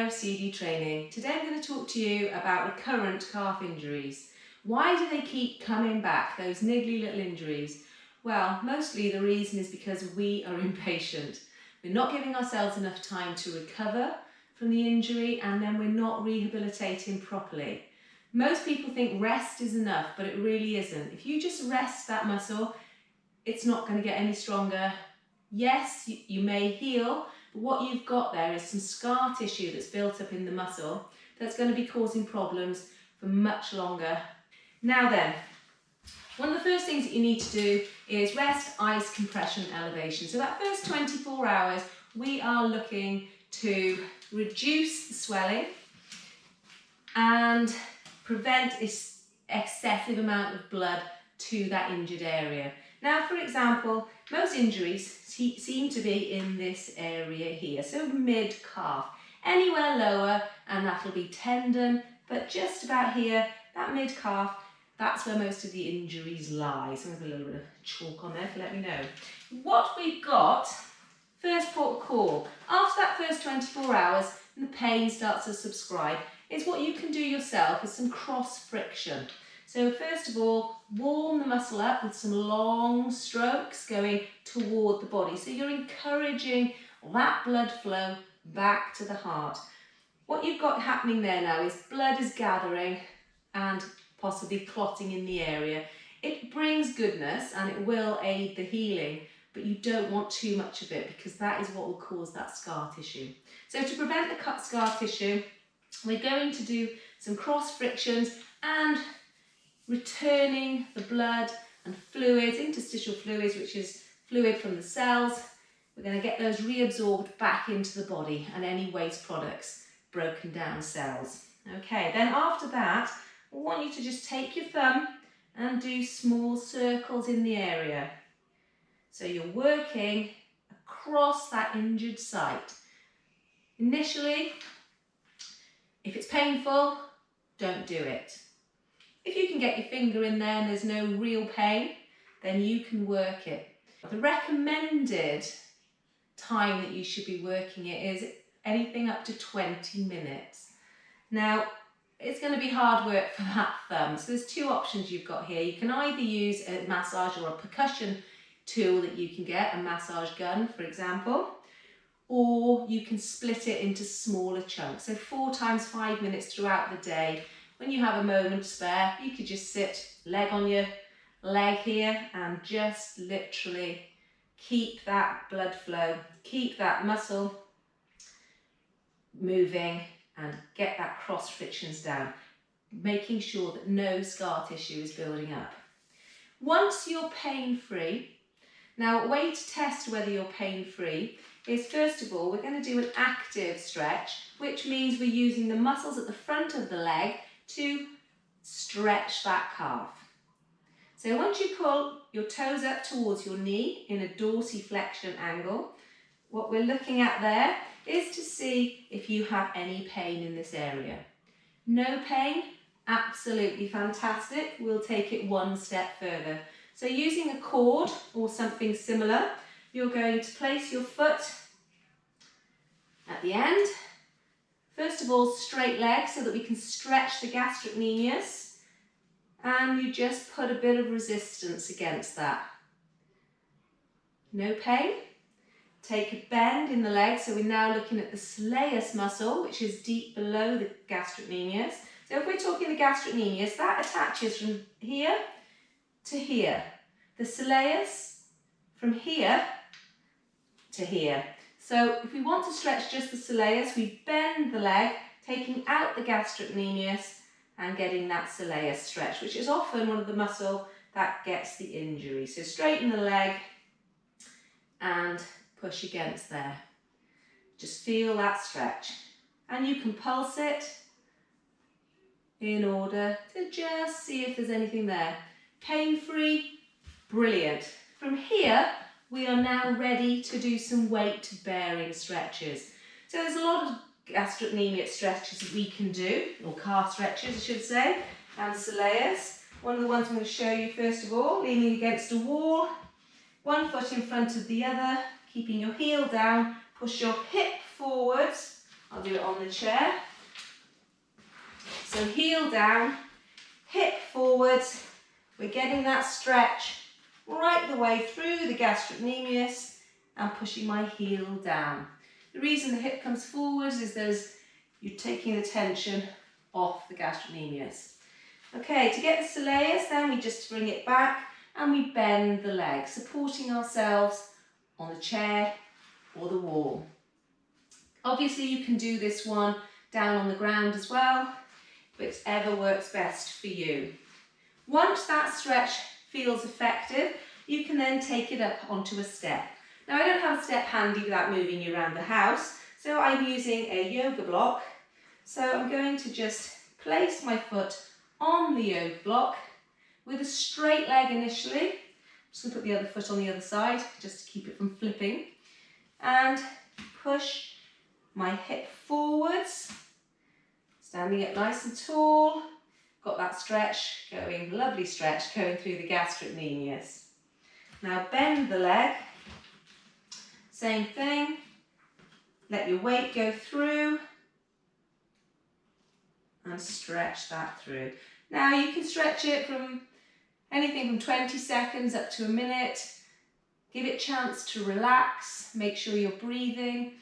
of CD training. Today I'm going to talk to you about recurrent calf injuries. Why do they keep coming back, those niggly little injuries? Well, mostly the reason is because we are impatient. We're not giving ourselves enough time to recover from the injury, and then we're not rehabilitating properly. Most people think rest is enough, but it really isn't. If you just rest that muscle, it's not going to get any stronger. Yes, you may heal, but what you've got there is some scar tissue that's built up in the muscle that's going to be causing problems for much longer. Now then, one of the first things that you need to do is rest, ice, compression, elevation. So that first 24 hours, we are looking to reduce the swelling and prevent this excessive amount of blood to that injured area. Now, for example, most injuries seem to be in this area here, so mid-calf. Anywhere lower, and that'll be tendon, but just about here, that mid-calf, that's where most of the injuries lie. So I'm going to put a little bit of chalk on there to let me know. What we've got, first port of call, after that first 24 hours, and the pain starts to subside, is what you can do yourself is some cross friction. So first of all, warm the muscle up with some long strokes going toward the body. So you're encouraging that blood flow back to the heart. What you've got happening there now is blood is gathering and possibly clotting in the area. It brings goodness and it will aid the healing, but you don't want too much of it because that is what will cause that scar tissue. So to prevent the cut scar tissue, we're going to do some cross frictions and returning the blood and fluids, interstitial fluids, which is fluid from the cells. We're going to get those reabsorbed back into the body and any waste products, broken down cells. Okay, then after that, I want you to just take your thumb and do small circles in the area. So you're working across that injured site. Initially, if it's painful, don't do it. If you can get your finger in there and there's no real pain, then you can work it. The recommended time that you should be working it is anything up to 20 minutes. Now, it's going to be hard work for that thumb. So there's two options you've got here. You can either use a massage or a percussion tool that you can get, a massage gun, for example, or you can split it into smaller chunks. So 4 times 5 minutes throughout the day. When you have a moment spare, you could just sit leg on your leg here and just literally keep that blood flow, keep that muscle moving and get that cross frictions down, making sure that no scar tissue is building up. Once you're pain-free, now a way to test whether you're pain-free is, first of all, we're going to do an active stretch, which means we're using the muscles at the front of the leg to stretch that calf. So once you pull your toes up towards your knee in a dorsiflexion angle, what we're looking at there is to see if you have any pain in this area. No pain? Absolutely fantastic. We'll take it one step further. So using a cord or something similar, you're going to place your foot at the end. First of all, straight leg so that we can stretch the gastrocnemius, and you just put a bit of resistance against that. No pain. Take a bend in the leg, so we're now looking at the soleus muscle, which is deep below the gastrocnemius. So if we're talking the gastrocnemius, that attaches from here to here. The soleus from here to here. So if we want to stretch just the soleus, we bend the leg, taking out the gastrocnemius and getting that soleus stretch, which is often one of the muscle that gets the injury. So straighten the leg and push against there. Just feel that stretch. And you can pulse it in order to just see if there's anything there. Pain-free, brilliant. From here, we are now ready to do some weight-bearing stretches. So there's a lot of gastrocnemic stretches we can do, or calf stretches I should say, and soleus. One of the ones I'm going to show you first of all, leaning against a wall, one foot in front of the other, keeping your heel down, push your hip forwards I'll do it on the chair. So heel down, hip forwards. We're getting that stretch right the way through the gastrocnemius and pushing my heel down. The reason the hip comes forwards is you're taking the tension off the gastrocnemius. Okay, to get the soleus then we just bring it back and we bend the leg, supporting ourselves on the chair or the wall. Obviously you can do this one down on the ground as well, whichever works best for you. Once that stretch feels effective, you can then take it up onto a step. Now I don't have a step handy without moving you around the house, so I'm using a yoga block. So I'm going to just place my foot on the yoga block with a straight leg initially. I'm just going to put the other foot on the other side just to keep it from flipping. And push my hip forwards, standing up nice and tall. Got that stretch going, lovely stretch going through the gastrocnemius. Now bend the leg, same thing, let your weight go through and stretch that through. Now you can stretch it from anything from 20 seconds up to a minute. Give it a chance to relax, make sure you're breathing.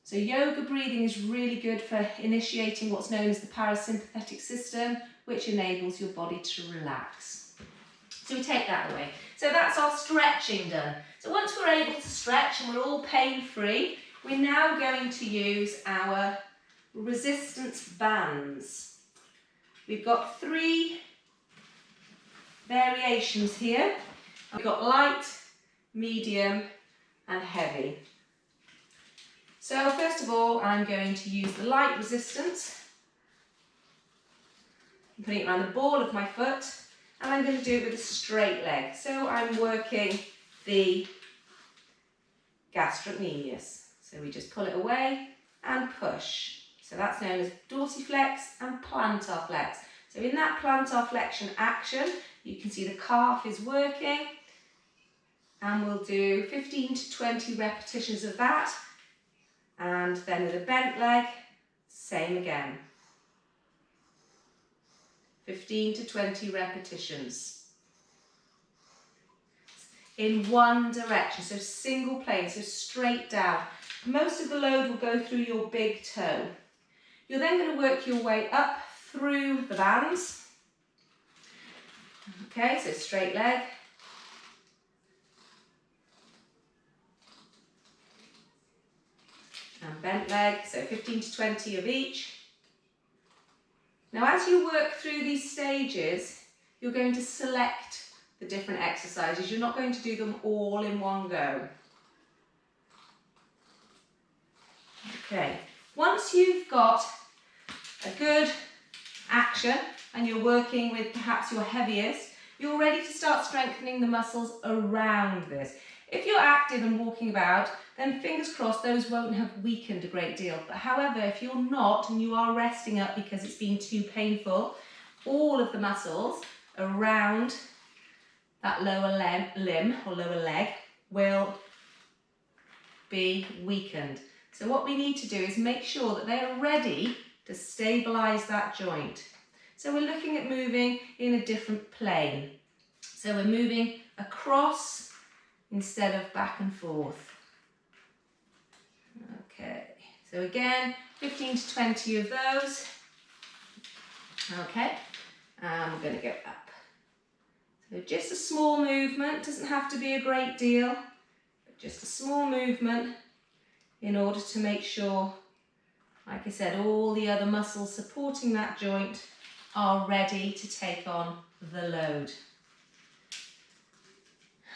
So yoga breathing is really good for initiating what's known as the parasympathetic system, which enables your body to relax. So we take that away. So that's our stretching done. So once we're able to stretch and we're all pain-free, we're now going to use our resistance bands. We've got 3 variations here. We've got light, medium and heavy. So first of all, I'm going to use the light resistance. I'm putting it around the ball of my foot, and I'm going to do it with a straight leg. So I'm working the gastrocnemius. So we just pull it away and push. So that's known as dorsiflex and plantar flex. So in that plantar flexion action, you can see the calf is working, and we'll do 15 to 20 repetitions of that. And then with a bent leg, same again. 15 to 20 repetitions. In one direction, so single plane, so straight down. Most of the load will go through your big toe. You're then going to work your way up through the bands. Okay, so straight leg. And bent leg, so 15 to 20 of each. Now as you work through these stages, you're going to select the different exercises. You're not going to do them all in one go. Okay, once you've got a good action and you're working with perhaps your heaviest, you're ready to start strengthening the muscles around this. If you're active and walking about, then fingers crossed those won't have weakened a great deal. But however, if you're not and you are resting up because it's been too painful, all of the muscles around that lower limb or lower leg will be weakened. So what we need to do is make sure that they are ready to stabilise that joint. So we're looking at moving in a different plane. So we're moving across instead of back and forth. Okay, so again, 15 to 20 of those. Okay, and we're going to go up. So just a small movement, doesn't have to be a great deal, but just a small movement in order to make sure, like I said, all the other muscles supporting that joint are ready to take on the load.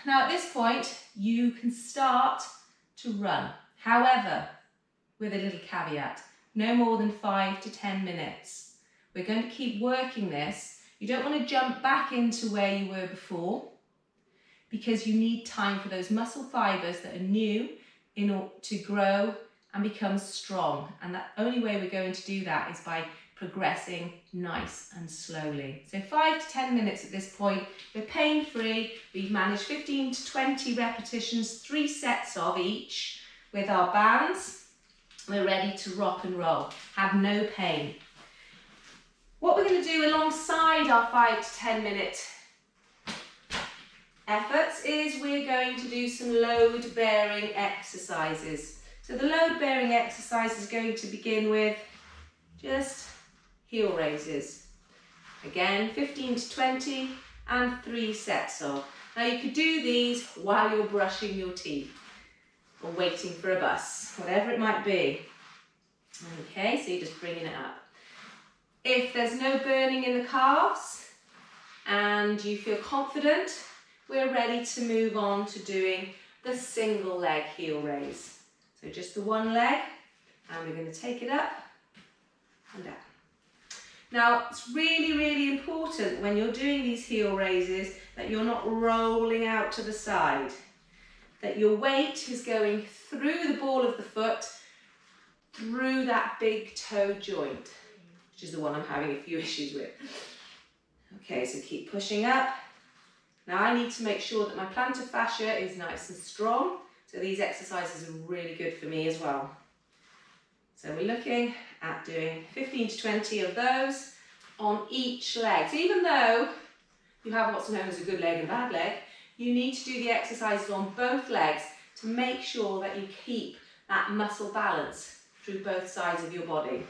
Now at this point, you can start to run. However, with a little caveat, no more than 5 to 10 minutes. We're going to keep working this. You don't want to jump back into where you were before because you need time for those muscle fibres that are new in order to grow and become strong. And the only way we're going to do that is by progressing nice and slowly. So 5 to 10 minutes at this point. We're pain-free. We've managed 15 to 20 repetitions, 3 sets of each with our bands. We're ready to rock and roll. Have no pain. What we're going to do alongside our 5 to 10 minute efforts is we're going to do some load bearing exercises. So the load bearing exercise is going to begin with just heel raises. Again, 15 to 20 and 3 sets of. Now you could do these while you're brushing your teeth or waiting for a bus, whatever it might be. Okay, so you're just bringing it up. If there's no burning in the calves and you feel confident, we're ready to move on to doing the single leg heel raise. So just the one leg, and we're going to take it up and down. Now, it's really, really important when you're doing these heel raises that you're not rolling out to the side, that your weight is going through the ball of the foot, through that big toe joint, which is the one I'm having a few issues with. Okay, so keep pushing up. Now I need to make sure that my plantar fascia is nice and strong, so these exercises are really good for me as well. So we're looking at doing 15 to 20 of those on each leg. So even though you have what's known as a good leg and a bad leg, you need to do the exercises on both legs to make sure that you keep that muscle balance through both sides of your body.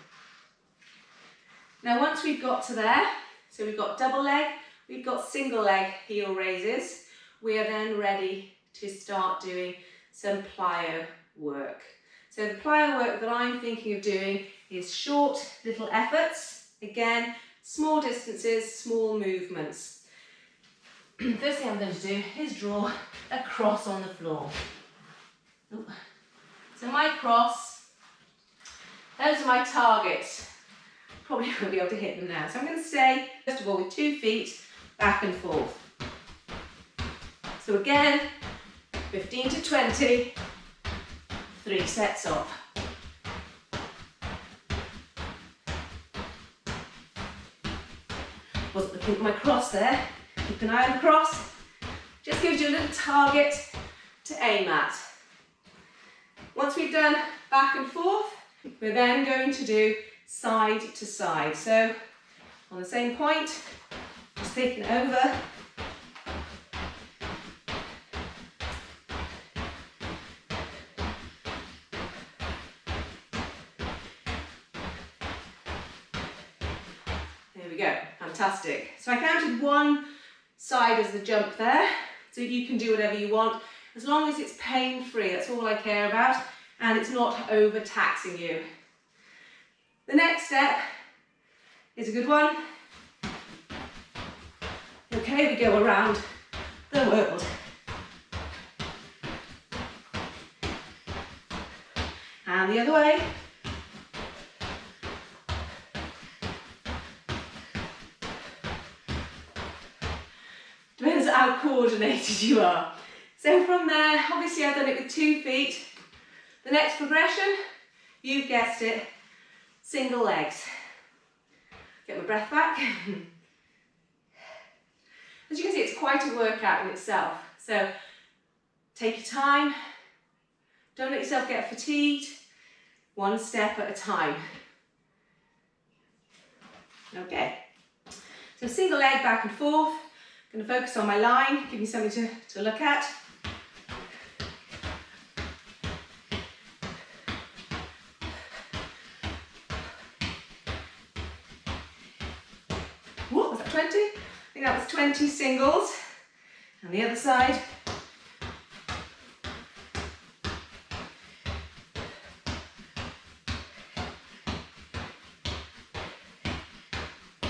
Now once we've got to there, so we've got double leg, we've got single leg heel raises, we are then ready to start doing some plyo work. So the plyo work that I'm thinking of doing is short little efforts. Again, small distances, small movements. First thing I'm going to do is draw a cross on the floor. So my cross, those are my targets. Probably won't be able to hit them now. So I'm going to stay, first of all, with 2 feet back and forth. So again, 15 to 20, 3 sets of. Wasn't looking at my cross there. Keep an eye on the cross. Just gives you a little target to aim at. Once we've done back and forth, we're then going to do side to side. So on the same point, just taking it over. There we go, fantastic. So I counted one side as the jump there, so you can do whatever you want, as long as it's pain-free, that's all I care about, and it's not overtaxing you. The next step is a good one. Okay, we go around the world. And the other way. Depends how coordinated you are. So from there, obviously I've done it with 2 feet. The next progression, you've guessed it, single legs. Get my breath back. As you can see, it's quite a workout in itself. So take your time. Don't let yourself get fatigued. 1 step at a time. Okay. So single leg back and forth. I'm going to focus on my line, give me something to look at. What was that, 20? I think that was 20 singles. And the other side.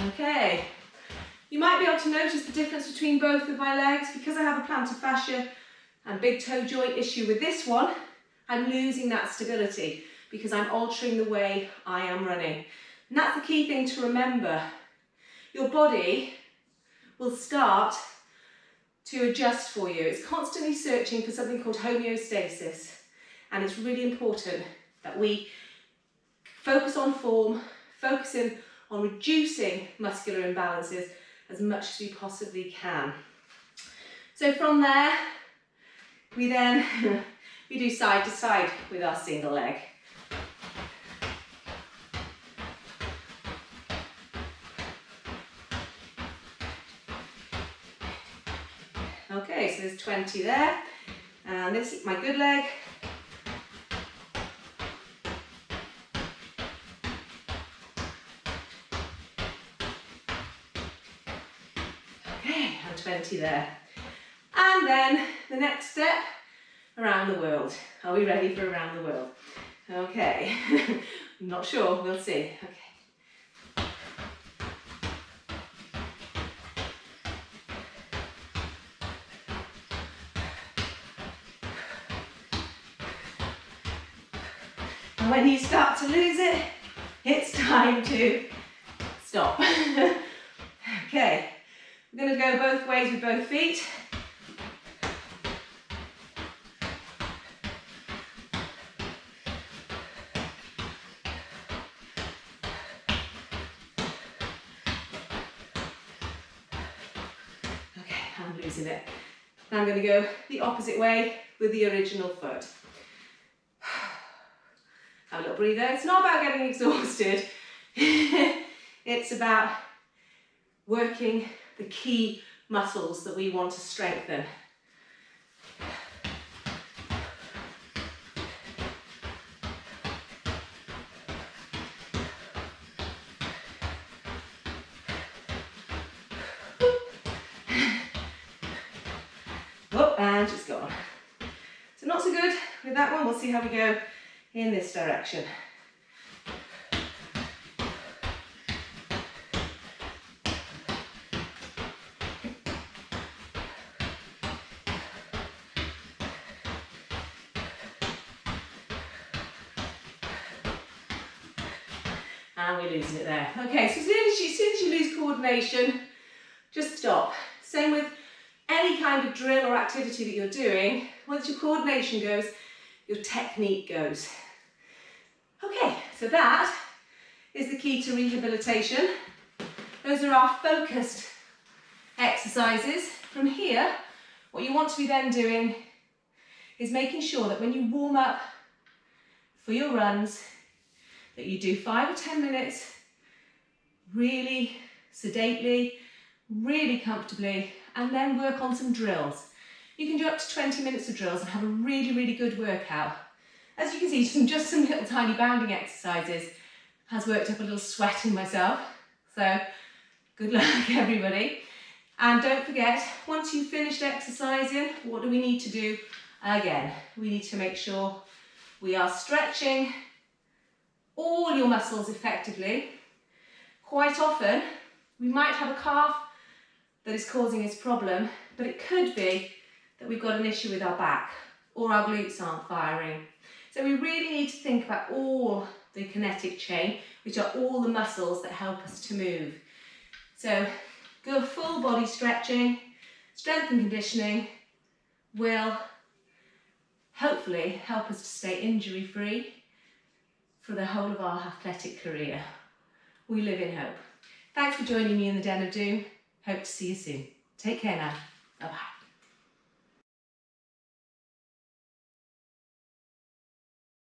Okay. You might be able to notice the difference between both of my legs. Because I have a plantar fascia and big toe joint issue with this one, I'm losing that stability because I'm altering the way I am running. And that's the key thing to remember. Your body will start to adjust for you. It's constantly searching for something called homeostasis. And it's really important that we focus on form, focusing on reducing muscular imbalances as much as we possibly can. So from there, we do side to side with our single leg. Okay, so there's 20 there. And this is my good leg. Okay, and 20 there. And then the next step, around the world. Are we ready for around the world? Okay, I'm not sure, we'll see. Okay. And when you start to lose it, it's time to stop. Okay, we're going to go both ways with both feet. Okay, I'm losing it. Now I'm going to go the opposite way with the original foot. Have a little breather. It's not about getting exhausted. It's about working the key muscles that we want to strengthen. Oh, and just gone. So not so good with that one. We'll see how we go in this direction. And we're losing it there. Okay, so as soon as you lose coordination, just stop. Same with any kind of drill or activity that you're doing. Once your coordination goes, your technique goes. Okay, so that is the key to rehabilitation. Those are our focused exercises. From here, what you want to be then doing is making sure that when you warm up for your runs, that you do 5 or 10 minutes really sedately, really comfortably, and then work on some drills. You can do up to 20 minutes of drills and have a really, really good workout. As you can see, just some little tiny bounding exercises has worked up a little sweat in myself. So good luck, everybody. And don't forget, once you've finished exercising, what do we need to do? Again, we need to make sure we are stretching all your muscles effectively. Quite often, we might have a calf that is causing us problem, but it could be that we've got an issue with our back or our glutes aren't firing. So we really need to think about all the kinetic chain, which are all the muscles that help us to move. So good full body stretching, strength and conditioning will hopefully help us to stay injury free for the whole of our athletic career. We live in hope. Thanks for joining me in the Den of Doom. Hope to see you soon. Take care now. Bye-bye.